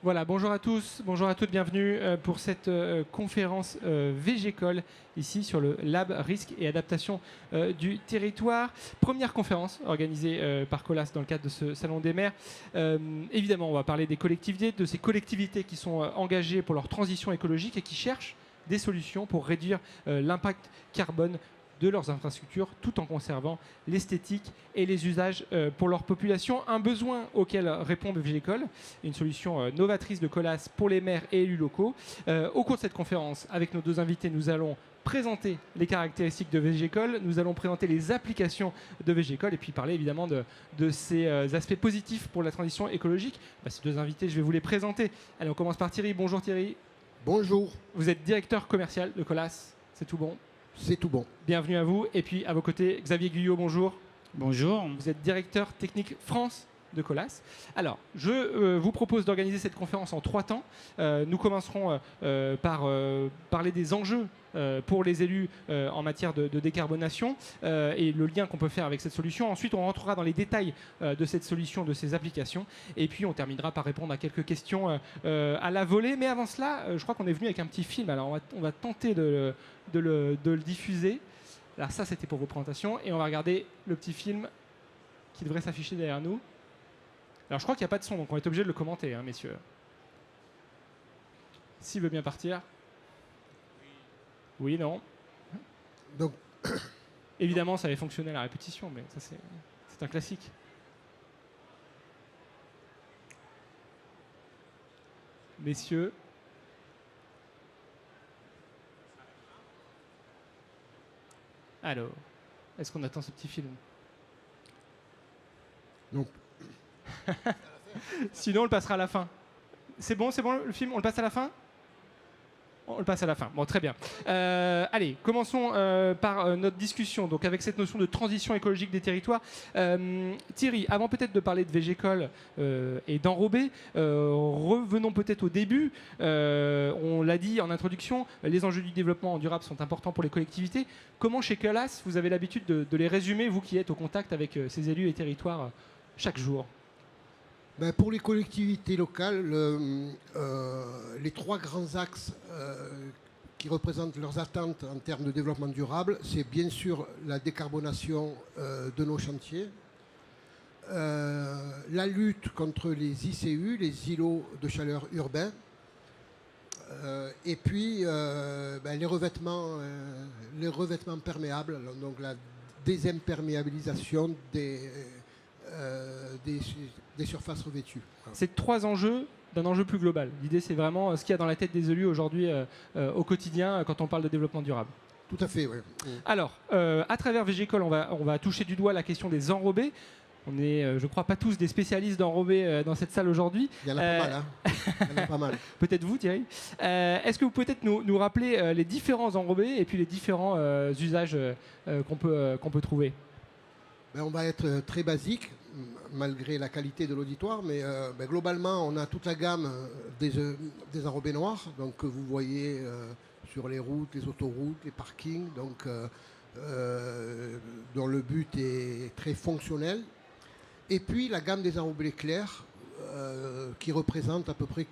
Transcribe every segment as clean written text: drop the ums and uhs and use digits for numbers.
Voilà, bonjour à tous, bonjour à toutes, bienvenue pour cette conférence VGCOL ici sur le Lab Risque et Adaptation du Territoire. Première conférence organisée par Colas dans le cadre de ce Salon des maires. Évidemment, on va parler des collectivités, de ces collectivités qui sont engagées pour leur transition écologique et qui cherchent des solutions pour réduire l'impact carbone de leurs infrastructures tout en conservant l'esthétique et les usages pour leur population. Un besoin auquel répond VGCOL, une solution novatrice de Colas pour les maires et élus locaux. Au cours de cette conférence, avec nos deux invités, nous allons présenter les caractéristiques de VGCOL, nous allons présenter les applications de VGCOL et puis parler évidemment de ces aspects positifs pour la transition écologique. Ces deux invités, je vais vous les présenter. Allez, on commence par Thierry. Bonjour Thierry. Bonjour. Vous êtes directeur commercial de Colas, c'est tout bon? C'est tout bon. Bienvenue à vous. Et puis à vos côtés, Xavier Guyot, bonjour. Bonjour. Vous êtes directeur technique France de Colas. Alors, je vous propose d'organiser cette conférence en 3 temps. Nous commencerons par parler des enjeux pour les élus en matière de décarbonation et le lien qu'on peut faire avec cette solution. Ensuite, on rentrera dans les détails de cette solution, de ses applications. Et puis, on terminera par répondre à quelques questions à la volée. Mais avant cela, je crois qu'on est venu avec un petit film. Alors, on va tenter de le diffuser. Alors ça, c'était pour vos présentations. Et on va regarder le petit film qui devrait s'afficher derrière nous. Alors, je crois qu'il n'y a pas de son, donc on est obligé de le commenter, hein, messieurs. S'il veut bien partir. Oui, non. Donc, évidemment, ça avait fonctionné à la répétition, mais ça, c'est un classique. Messieurs. Alors, est-ce qu'on attend ce petit film? Non. Sinon, on le passera à la fin. C'est bon le film? On le passe à la fin? On le passe à la fin. Bon, très bien. Allez, commençons par notre discussion. Donc, avec cette notion de transition écologique des territoires. Thierry, avant peut-être de parler de VGCOL et d'enrobé, revenons peut-être au début. On l'a dit en introduction, les enjeux du développement durable sont importants pour les collectivités. Comment, chez Colas, vous avez l'habitude de les résumer, vous qui êtes au contact avec ces élus et territoires chaque jour? Pour les collectivités locales, les 3 grands axes qui représentent leurs attentes en termes de développement durable, c'est bien sûr la décarbonation de nos chantiers, la lutte contre les ICU, les îlots de chaleur urbains, et puis les revêtements perméables, donc la désimperméabilisation des surfaces revêtues. Voilà. C'est 3 enjeux d'un enjeu plus global. L'idée, c'est vraiment ce qu'il y a dans la tête des élus aujourd'hui au quotidien quand on parle de développement durable. Tout à fait, oui. Alors, à travers VGCOL, on va toucher du doigt la question des enrobés. On n'est, je crois, pas tous des spécialistes d'enrobés dans cette salle aujourd'hui. Il y en a pas mal, hein. Il y en a pas mal. Peut-être vous, Thierry. Est-ce que vous pouvez peut-être nous rappeler les différents enrobés et puis les différents usages qu'on peut trouver? On va être très basique, malgré la qualité de l'auditoire, mais globalement, on a toute la gamme des enrobés noirs, donc, que vous voyez sur les routes, les autoroutes, les parkings, donc, dont le but est très fonctionnel. Et puis la gamme des enrobés clairs, qui représente à peu près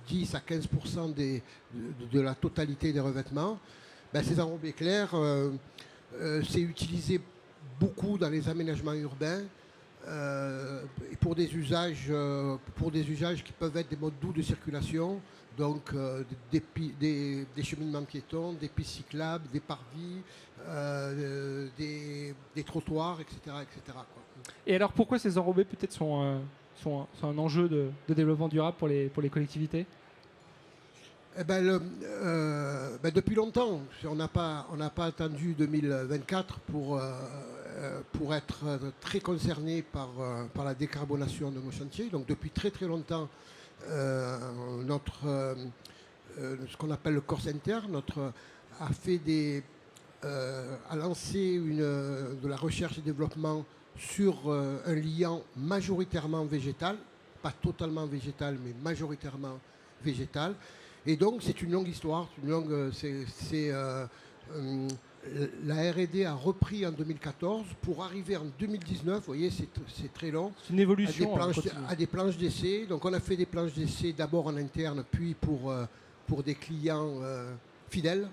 10 à 15% de la totalité des revêtements. Ces enrobés clairs, c'est utilisé beaucoup dans les aménagements urbains et pour des usages qui peuvent être des modes doux de circulation, donc des cheminements piétons, des pistes cyclables, des parvis, des trottoirs, etc. quoi. Et alors pourquoi ces enrobés peut-être sont un enjeu de développement durable pour les collectivités? Depuis longtemps, on n'a pas attendu 2024 pour être très concerné par la décarbonation de nos chantiers. Donc depuis très très longtemps, ce qu'on appelle le Core Center, a lancé de la recherche et développement sur un liant majoritairement végétal, pas totalement végétal, mais majoritairement végétal. Et donc c'est une longue histoire, la R&D a repris en 2014 pour arriver en 2019, vous voyez, c'est très long. C'est une évolution à des planches d'essai. Donc on a fait des planches d'essai d'abord en interne, puis pour des clients fidèles.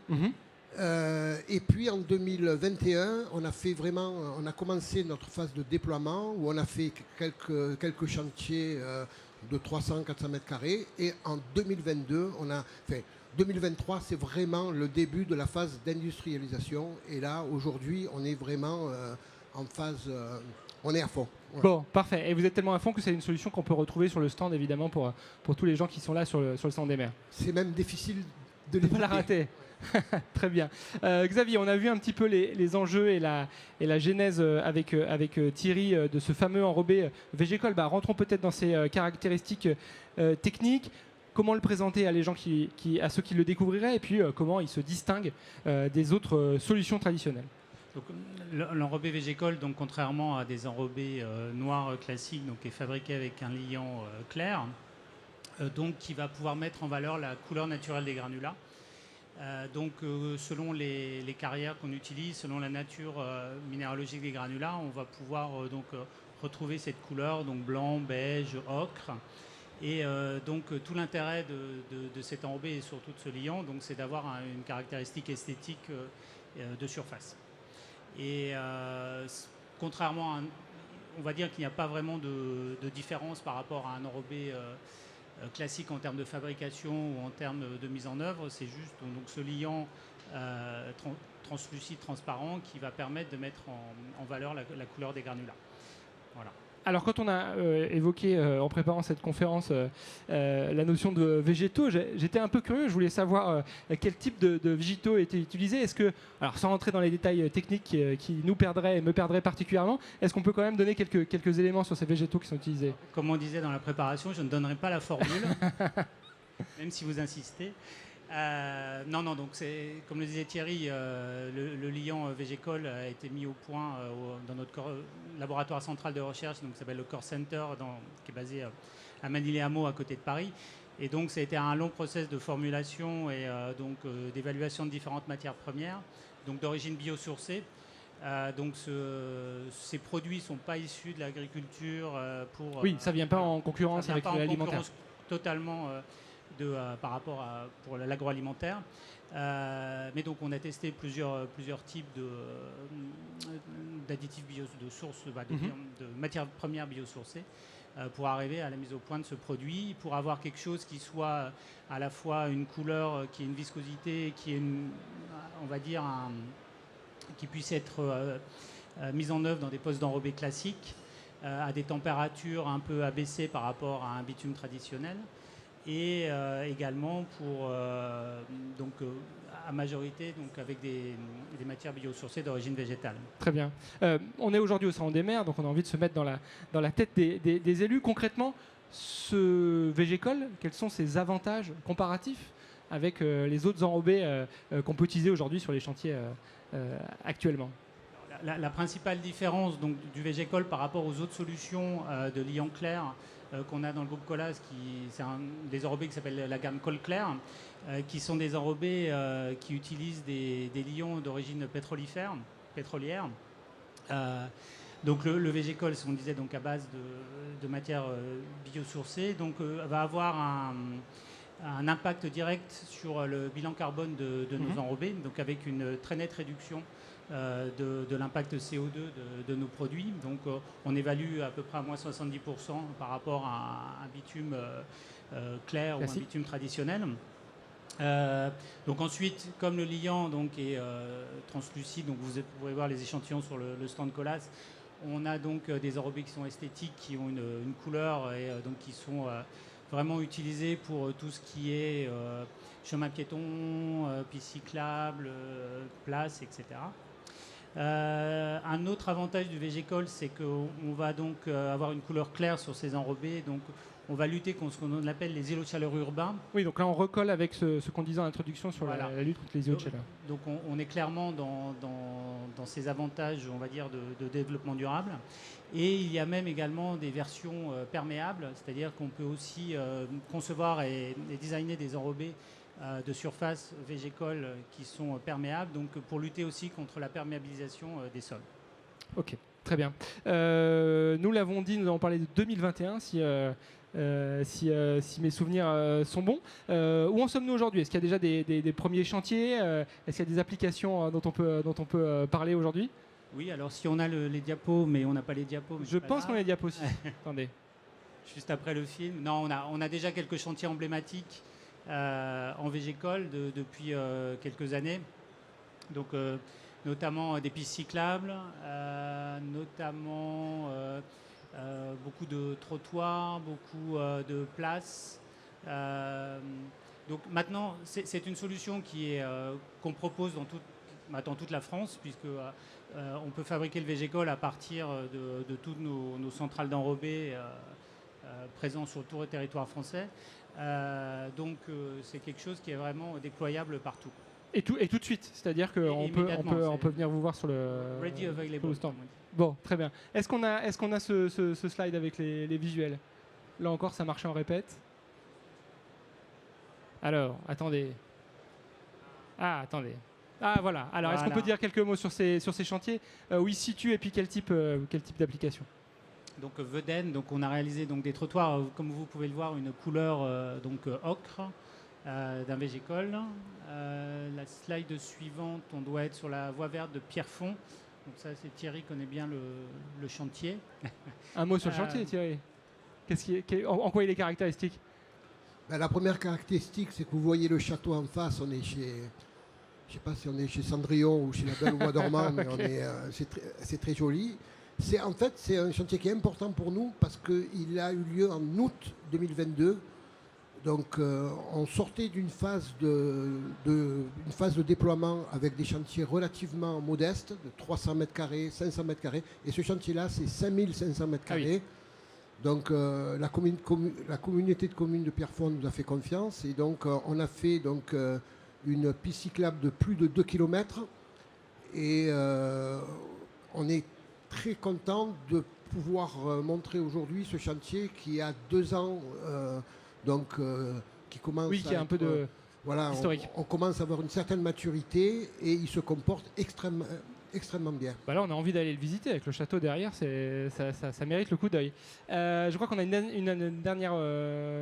Et puis en 2021, on a commencé notre phase de déploiement où on a fait quelques chantiers de 300-400 mètres carrés. Et en 2022, 2023, c'est vraiment le début de la phase d'industrialisation. Et là, aujourd'hui, on est vraiment en phase... on est à fond. Ouais. Bon, parfait. Et vous êtes tellement à fond que c'est une solution qu'on peut retrouver sur le stand, évidemment, pour tous les gens qui sont là sur le stand des mers. C'est même difficile de ne pas la rater. Très bien. Xavier, on a vu un petit peu les enjeux et la genèse avec Thierry de ce fameux enrobé Végécol. Rentrons peut-être dans ses caractéristiques techniques. Comment le présenter à ceux qui le découvriraient, et puis comment il se distingue des autres solutions traditionnelles. L'enrobé Végécol, donc contrairement à des enrobés noirs classiques, donc est fabriqué avec un liant clair, donc qui va pouvoir mettre en valeur la couleur naturelle des granulats. Selon les carrières qu'on utilise, selon la nature minéralogique des granulats, on va pouvoir retrouver cette couleur, donc blanc, beige, ocre. Et tout l'intérêt de cet enrobé et surtout de ce liant, c'est d'avoir une caractéristique esthétique de surface. Et contrairement à on va dire qu'il n'y a pas vraiment de différence par rapport à un enrobé classique en termes de fabrication ou en termes de mise en œuvre. C'est juste ce liant translucide, transparent, qui va permettre de mettre en valeur la couleur des granulats. Voilà. Alors, quand on a évoqué en préparant cette conférence la notion de végétaux, j'étais un peu curieux. Je voulais savoir quel type de végétaux étaient utilisés. Est-ce que, alors sans rentrer dans les détails techniques qui nous perdraient et me perdraient particulièrement, est-ce qu'on peut quand même donner quelques éléments sur ces végétaux qui sont utilisés? Comme on disait dans la préparation, je ne donnerai pas la formule, même si vous insistez. Non, donc c'est comme le disait Thierry, le liant Végécol a été mis au point dans notre laboratoire central de recherche, donc qui s'appelle le Core Center, qui est basé à Manille-les-Hameaux, à côté de Paris. Et donc ça a été un long process de formulation et d'évaluation de différentes matières premières, donc d'origine biosourcée. Ces produits ne sont pas issus de l'agriculture oui, ça ne vient pas en concurrence avec l'alimentaire. Totalement. Par rapport pour l'agroalimentaire. Mais donc on a testé plusieurs types d'additifs de sources, de matières premières biosourcées pour arriver à la mise au point de ce produit, pour avoir quelque chose qui soit à la fois une couleur, qui ait une viscosité, qui est on va dire qui puisse être mise en œuvre dans des postes d'enrobé classiques à des températures un peu abaissées par rapport à un bitume traditionnel. Et également pour à majorité avec des matières biosourcées d'origine végétale. Très bien. On est aujourd'hui au Salon des Mers, donc on a envie de se mettre dans la tête des élus. Concrètement, ce Végécol, quels sont ses avantages comparatifs avec les autres enrobés qu'on peut utiliser aujourd'hui sur les chantiers actuellement? La principale différence du Végécol par rapport aux autres solutions de liant clair qu'on a dans le groupe Colas, c'est des enrobés qui s'appellent la gamme Col Clair, qui sont des enrobés qui utilisent des liants d'origine pétrolière. Donc le Végécol, ce qu'on disait, donc à base de matières biosourcées, va avoir un impact direct sur le bilan carbone de nos enrobés, donc avec une très nette réduction de l'impact CO2 de nos produits. Donc on évalue à peu près à moins 70% par rapport à un bitume clair classique, ou un bitume traditionnel. Donc ensuite, comme le liant est translucide, donc vous pourrez voir les échantillons sur le stand Colas, on a donc des enrobés qui sont esthétiques, qui ont une couleur et qui sont vraiment utilisés pour tout ce qui est chemin piéton, piste cyclable, place, etc. Un autre avantage du Végécol, c'est qu'on va donc avoir une couleur claire sur ces enrobés. Donc on va lutter contre ce qu'on appelle les îlots de chaleur urbains. Oui, donc là on recolle avec ce qu'on disait en introduction sur la lutte contre les îlots de chaleur. Donc on est clairement dans ces avantages, on va dire, de développement durable. Et il y a même également des versions perméables, c'est-à-dire qu'on peut aussi concevoir et designer des enrobés de surface végécoles qui sont perméables, donc pour lutter aussi contre la perméabilisation des sols. Ok, très bien. Nous l'avons dit, nous avons parlé de 2021, si mes souvenirs sont bons. Où en sommes-nous aujourd'hui? Est-ce qu'il y a déjà des premiers chantiers? Est-ce qu'il y a des applications dont on peut parler aujourd'hui? Oui, alors si on a les diapos, mais on n'a pas les diapos. Mais Je pense qu'on a les diapos aussi. Attendez. Juste après le film. Non, on a déjà quelques chantiers emblématiques en végécole depuis quelques années. Donc, notamment des pistes cyclables, notamment beaucoup de trottoirs, beaucoup de places. Donc maintenant, c'est une solution qu'on propose dans toute la France, puisque on peut fabriquer le végécole à partir de toutes nos centrales d'enrobés présents sur tout le territoire français. Donc c'est quelque chose qui est vraiment déployable partout. Et tout de suite, c'est-à-dire qu'on peut venir vous voir sur le stand. Bon, très bien. Est-ce qu'on a ce slide avec les visuels? Là encore, ça marche en répète. Alors, attendez. Ah, attendez. Ah, voilà. Alors, est-ce qu'on peut dire quelques mots sur ces chantiers? Où ils se situent et puis quel type d'application? Donc Veden, donc on a réalisé donc des trottoirs, comme vous pouvez le voir, une couleur ocre d'un végécole. La slide suivante, on doit être sur la voie verte de Pierrefonds. Donc ça, c'est Thierry connaît bien le chantier. Un mot sur le chantier, Thierry. En quoi il est caractéristique? La première caractéristique, c'est que vous voyez le château en face. On est chez, je ne sais pas si on est chez Cendrillon ou chez la Belle au Bois dormant, mais c'est très joli. En fait, c'est un chantier qui est important pour nous parce qu'il a eu lieu en août 2022. Donc, on sortait d'une phase de déploiement avec des chantiers relativement modestes, de 300 mètres carrés, 500 mètres carrés. Et ce chantier-là, c'est 5500 mètres carrés. Oui. Donc, la communauté de communes de Pierrefonds nous a fait confiance. Et donc, on a fait une piste cyclable de plus de 2 km. Et on est très content de pouvoir montrer aujourd'hui ce chantier qui a 2 ans, qui commence qui a un peu de historique. On commence à avoir une certaine maturité et il se comporte extrêmement bien. Là, on a envie d'aller le visiter avec le château derrière, ça mérite le coup d'œil. Je crois qu'on a une dernière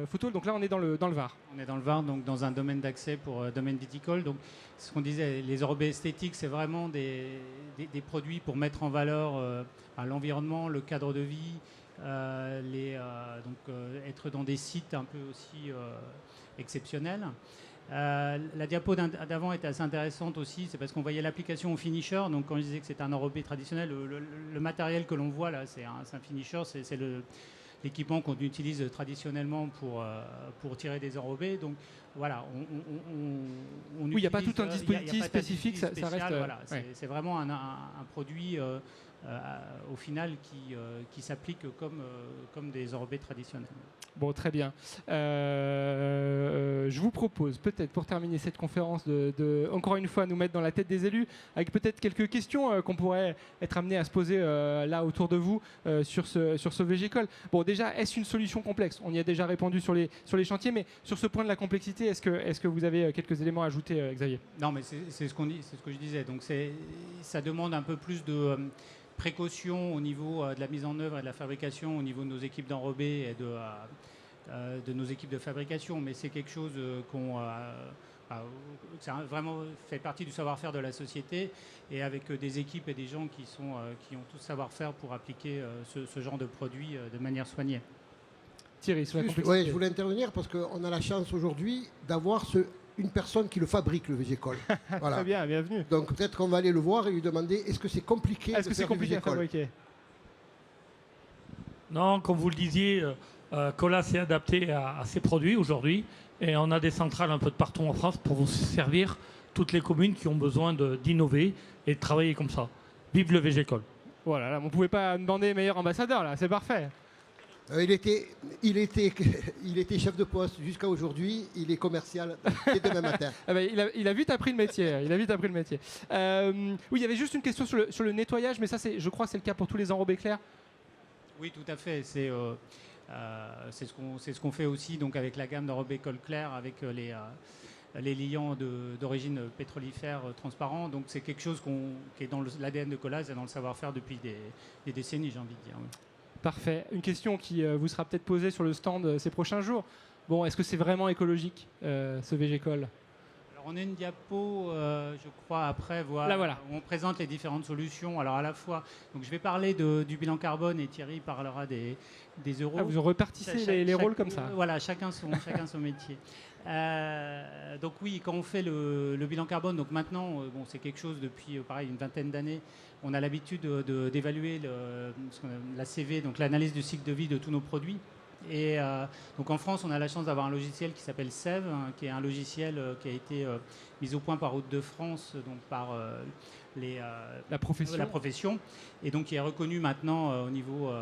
photo. Donc là, on est dans le Var. On est dans le Var, donc dans un domaine d'accès pour domaine viticole. Donc, ce qu'on disait, les enrobés esthétiques, c'est vraiment des produits pour mettre en valeur l'environnement, le cadre de vie, être dans des sites un peu aussi exceptionnels. La diapo d'avant était assez intéressante aussi, c'est parce qu'on voyait l'application au finisher. Donc quand je disais que c'est un enrobé traditionnel, le matériel que l'on voit là, c'est un finisher, c'est l'équipement qu'on utilise traditionnellement pour tirer des enrobés. Donc voilà, oui, il n'y a pas tout un dispositif spécifique, ça reste. Voilà, c'est vraiment un produit au final qui s'applique comme des enrobés traditionnels. Bon, très bien. Je vous propose peut-être pour terminer cette conférence de encore une fois nous mettre dans la tête des élus avec peut-être quelques questions qu'on pourrait être amené à se poser là autour de vous sur ce végécole. Bon, déjà, est-ce une solution complexe? On y a déjà répondu sur les chantiers, mais sur ce point de la complexité, est-ce que vous avez quelques éléments à ajouter, Xavier? Non, mais c'est ce qu'on dit, c'est ce que je disais. Donc ça demande un peu plus de précaution au niveau de la mise en œuvre et de la fabrication, au niveau de nos équipes d'enrobés et de nos équipes de fabrication, mais c'est quelque chose ça vraiment fait partie du savoir-faire de la société, et avec des équipes et des gens qui ont tout savoir-faire pour appliquer ce genre de produit de manière soignée. Thierry, sur la complexité. Oui, je voulais intervenir parce qu'on a la chance aujourd'hui d'avoir une personne qui le fabrique, le végécole. Voilà. Très bien, bienvenue. Donc peut-être qu'on va aller le voir et lui demander est-ce que c'est compliqué à fabriquer? Non, comme vous le disiez, Colas s'est adapté à ces produits aujourd'hui, et on a des centrales un peu de partout en France pour vous servir toutes les communes qui ont besoin d'innover et de travailler comme ça. Vive le végécole. Voilà, là, on ne pouvait pas demander meilleur ambassadeur, là, c'est parfait. Il était chef de poste jusqu'à aujourd'hui, il est commercial dès demain matin. Il a vite appris le métier. Oui, il y avait juste une question sur le nettoyage, mais ça, je crois que c'est le cas pour tous les enrobés clairs. Oui, tout à fait. C'est ce qu'on fait aussi donc avec la gamme d'enrobés col clair, avec les liants d'origine pétrolifère transparents. Donc c'est quelque chose qui est dans l'ADN de Colas et dans le savoir-faire depuis des décennies, j'ai envie de dire. Oui. Parfait. Une question qui vous sera peut-être posée sur le stand ces prochains jours. Bon, est-ce que c'est vraiment écologique, ce végécol ? Alors on a une diapo, je crois, après, Là, voilà. où on présente les différentes solutions. Alors à la fois, donc je vais parler du bilan carbone et Thierry parlera des euros. Ah, vous en repartissez les rôles comme ça. Voilà, chacun son métier. Donc oui, quand on fait le bilan carbone, donc maintenant, c'est quelque chose depuis pareil une vingtaine d'années. On a l'habitude d'évaluer la CV, donc l'analyse du cycle de vie de tous nos produits. Et donc en France, on a la chance d'avoir un logiciel qui s'appelle SEV, qui est un logiciel qui a été mis au point par Route de France, donc par la profession, et donc qui est reconnu maintenant au niveau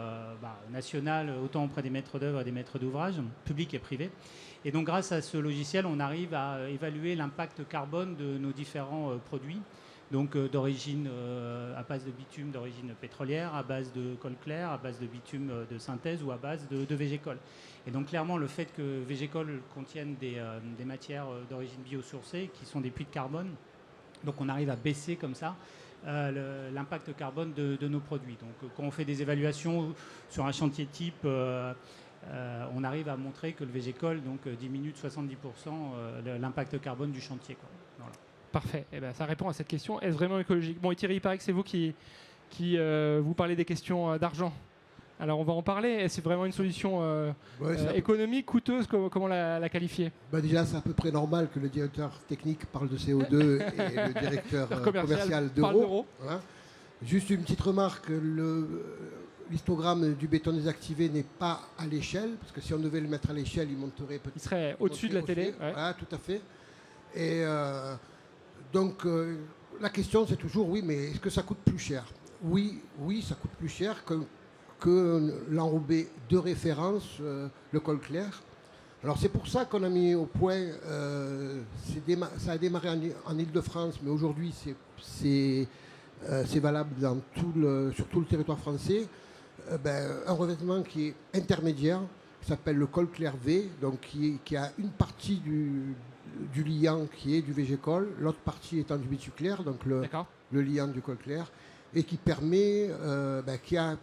national, autant auprès des maîtres d'œuvre et des maîtres d'ouvrage, publics et privés. Et donc grâce à ce logiciel, on arrive à évaluer l'impact carbone de nos différents produits. Donc d'origine à base de bitume d'origine pétrolière, à base de colle clair, à base de bitume de synthèse ou à base de végécol. Et donc clairement le fait que végécol contienne des matières d'origine biosourcée qui sont des puits de carbone, donc on arrive à baisser comme ça l'impact carbone de nos produits. Donc quand on fait des évaluations sur un chantier type, on arrive à montrer que le végécol diminue de 70% l'impact carbone du chantier, quoi. Voilà. Parfait. Eh ben, ça répond à cette question. Est-ce vraiment écologique ? Bon, et Thierry, il paraît que c'est vous qui vous parlez des questions d'argent. Alors, on va en parler. Est-ce vraiment une solution économique, coûteuse ? Comment la qualifier ? Déjà, c'est à peu près normal que le directeur technique parle de CO2 et le directeur commercial d'euros. Voilà. Juste une petite remarque. L'histogramme du béton désactivé n'est pas à l'échelle, parce que si on devait le mettre à l'échelle, il monterait peut-être. Il serait au-dessus de la télé. Ouais. Voilà, tout à fait. Et donc, la question, c'est toujours, oui, mais est-ce que ça coûte plus cher ? Oui, ça coûte plus cher que l'enrobé de référence, le col clair. Alors, c'est pour ça qu'on a mis au point, ça a démarré en Ile-de-France, mais aujourd'hui, c'est valable sur tout le territoire français. Un revêtement qui est intermédiaire, qui s'appelle le col clair V, donc qui a une partie du liant qui est du végécol, l'autre partie étant du bituclair, donc le liant du col clair, et qui permet, qui a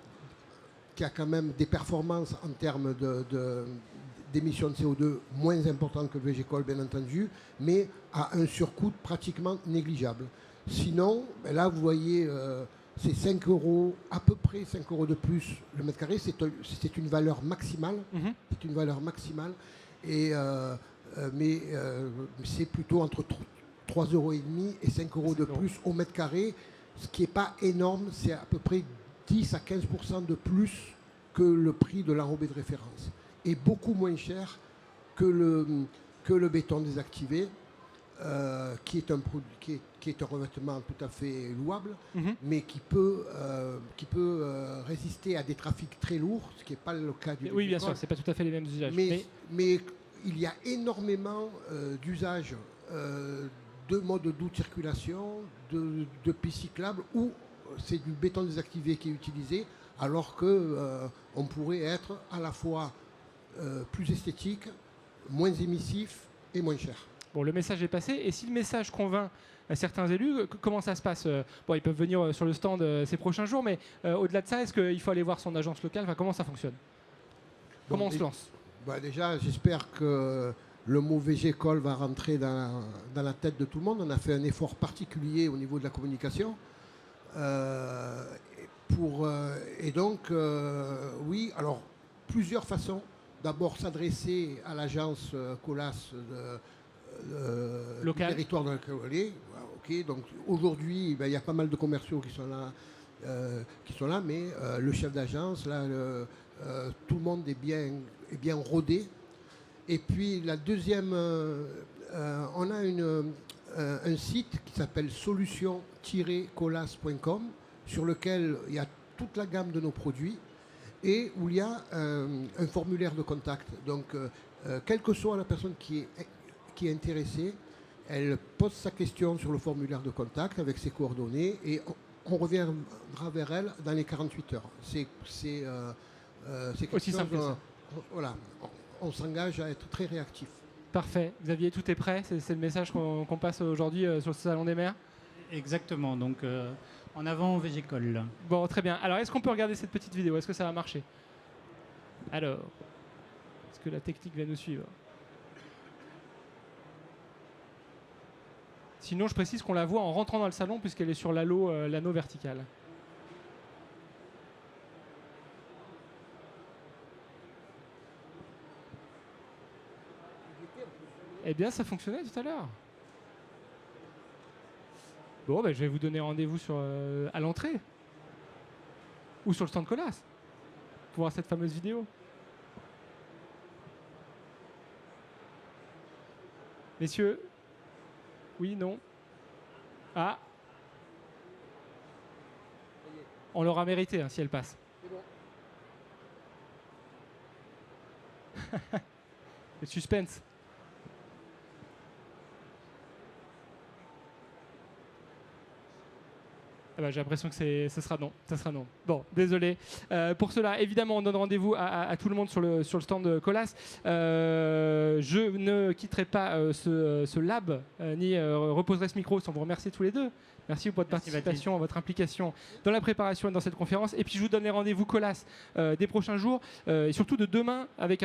quand même des performances en termes d'émissions de CO2 moins importantes que le végécol, bien entendu, mais à un surcoût pratiquement négligeable. Sinon, là, vous voyez, c'est 5 euros, à peu près 5 euros de plus le mètre carré, c'est une valeur maximale. Mm-hmm. C'est une valeur maximale. Mais c'est plutôt entre 3,5 euros et 5 euros de plus au mètre carré, ce qui n'est pas énorme, c'est à peu près 10 à 15% de plus que le prix de l'enrobé de référence, et beaucoup moins cher que le béton désactivé, qui est un revêtement tout à fait louable, mais qui peut résister à des trafics très lourds, ce qui n'est pas le cas du végécol. Oui, bien sûr, ce n'est pas tout à fait les mêmes usages. Mais il y a énormément d'usages de modes doux de circulation, de pistes cyclables, où c'est du béton désactivé qui est utilisé, alors qu'on pourrait être à la fois plus esthétique, moins émissif et moins cher. Bon, le message est passé. Et si le message convainc certains élus, comment ça se passe ? Bon, ils peuvent venir sur le stand ces prochains jours, mais au-delà de ça, est-ce qu'il faut aller voir son agence locale ? Enfin, comment ça fonctionne ? Comment on se lance ? Déjà, j'espère que le mot végécol va rentrer dans la tête de tout le monde. On a fait un effort particulier au niveau de la communication. Oui, alors, plusieurs façons. D'abord, s'adresser à l'agence Colas du territoire dans lequel on est. Okay, donc, aujourd'hui, il y a pas mal de commerciaux qui sont là, mais le chef d'agence, là, tout le monde est bien rodé. Et puis la deuxième, on a un site qui s'appelle solution-colas.com, sur lequel il y a toute la gamme de nos produits et où il y a un formulaire de contact. Donc, quelle que soit la personne qui est intéressée, elle pose sa question sur le formulaire de contact avec ses coordonnées et on reviendra vers elle dans les 48 heures. C'est aussi simple que ça. Voilà, on s'engage à être très réactif. Parfait. Xavier, tout est prêt. C'est le message qu'on passe aujourd'hui sur ce Salon des Mers. Exactement, donc en avant Végécol. Bon, très bien. Alors, est-ce qu'on peut regarder cette petite vidéo? Est-ce que ça va marcher? Alors, est-ce que la technique va nous suivre? Sinon, je précise qu'on la voit en rentrant dans le salon puisqu'elle est sur l'anneau vertical. Eh bien, ça fonctionnait tout à l'heure. Bon, ben, je vais vous donner rendez-vous à l'entrée. Ou sur le stand Colas. Pour voir cette fameuse vidéo. Messieurs. Oui, non. Ah. On l'aura mérité, hein, si elle passe. Le suspense. Ah bah, j'ai l'impression que ce sera non. Ça sera non. Bon, désolé. Pour cela, évidemment, on donne rendez-vous à tout le monde sur le stand de Colas. Je ne quitterai pas ce lab, ni reposerai ce micro sans vous remercier tous les deux. Merci pour votre participation, votre implication dans la préparation et dans cette conférence. Et puis, je vous donne les rendez-vous Colas des prochains jours, et surtout de demain, avec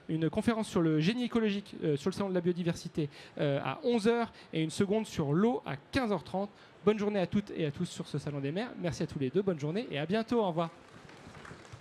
une conférence sur le génie écologique sur le salon de la biodiversité à 11h et une seconde sur l'eau à 15h30. Bonne journée à toutes et à tous sur ce Salon des Mers. Merci à tous les deux. Bonne journée et à bientôt. Au revoir.